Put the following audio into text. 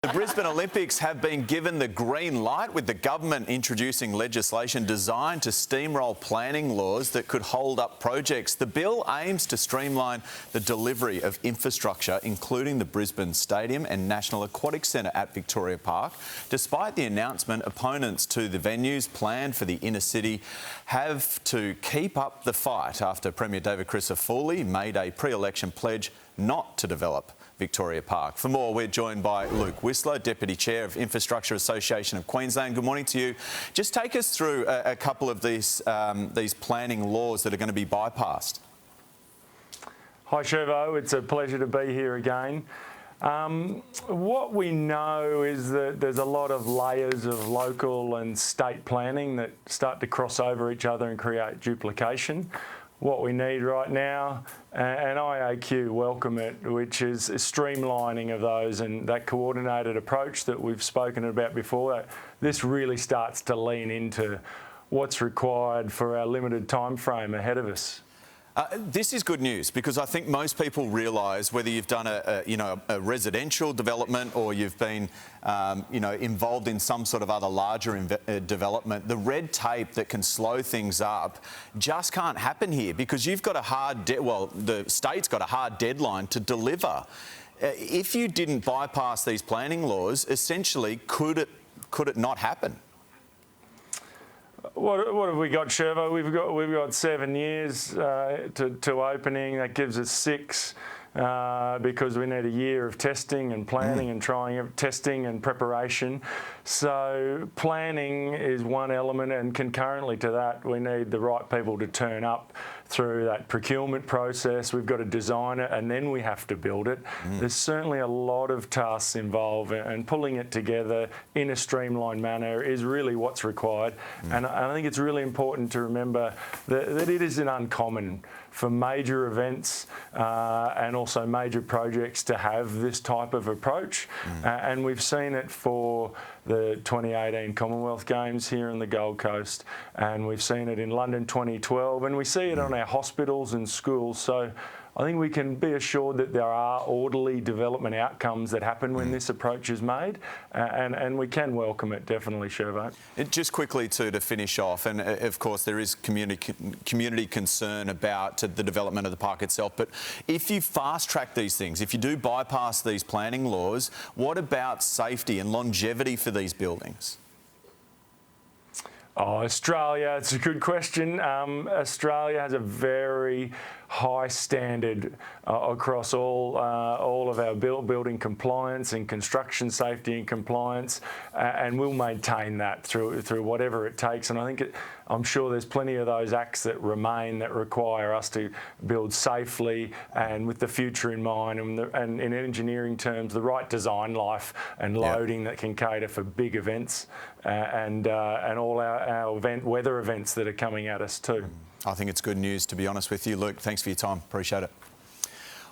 The Brisbane Olympics have been given the green light, with the government introducing legislation designed to steamroll planning laws that could hold up projects. The bill aims to streamline the delivery of infrastructure, including the Brisbane Stadium and National Aquatic Centre at Victoria Park. Despite the announcement, opponents to the venues planned for the inner city have to keep up the fight after Premier David Crisafulli made a pre-election pledge not to develop Victoria Park. For more, we're joined by Luke Whistler, Deputy Chair of Infrastructure Association of Queensland. Good morning to you. Just take us through a couple of these planning laws that are going to be bypassed. Hi, Shervo. It's a pleasure to be here again. What we know is that there's a lot of layers of local and state planning that start to cross over each other and create duplication. What we need right now, and IAQ welcome it, which is a streamlining of those and that coordinated approach that we've spoken about before. This really starts to lean into what's required for our limited time frame ahead of us. This is good news, because I think most people realise, whether you've done a residential development or you've been involved in some sort of other larger development, the red tape that can slow things up just can't happen here, because you've got a hard the state's got a hard deadline to deliver. If you didn't bypass these planning laws, essentially, could it not happen? What have we got, Shervo? We've got 7 years to opening. That gives us 6 because we need a year of testing and planning and testing and preparation. So planning is one element, and concurrently to that, we need the right people to turn up through that procurement process. We've got to design it, and then we have to build it. There's certainly a lot of tasks involved, and pulling it together in a streamlined manner is really what's required. And I think it's really important to remember that it isn't uncommon for major events and also major projects to have this type of approach. And we've seen it for the 2018 Commonwealth Games here in the Gold Coast, and we've seen it in London 2012, and we see it on our hospitals and schools. So I think we can be assured that there are orderly development outcomes that happen when this approach is made, and we can welcome it, definitely, Shervo. Just quickly to finish off, and of course there is community concern about the development of the park itself, but if you fast-track these things, if you do bypass these planning laws, what about safety and longevity for these buildings? Oh, Australia, it's a good question. Australia has a very high standard across all of our building compliance and construction safety and compliance, and we'll maintain that through whatever it takes. And I think I'm sure there's plenty of those acts that remain that require us to build safely and with the future in mind, and in engineering terms, the right design life and loading that can cater for big events and all our weather events that are coming at us too. I think it's good news, to be honest with you. Luke, thanks for your time. Appreciate it.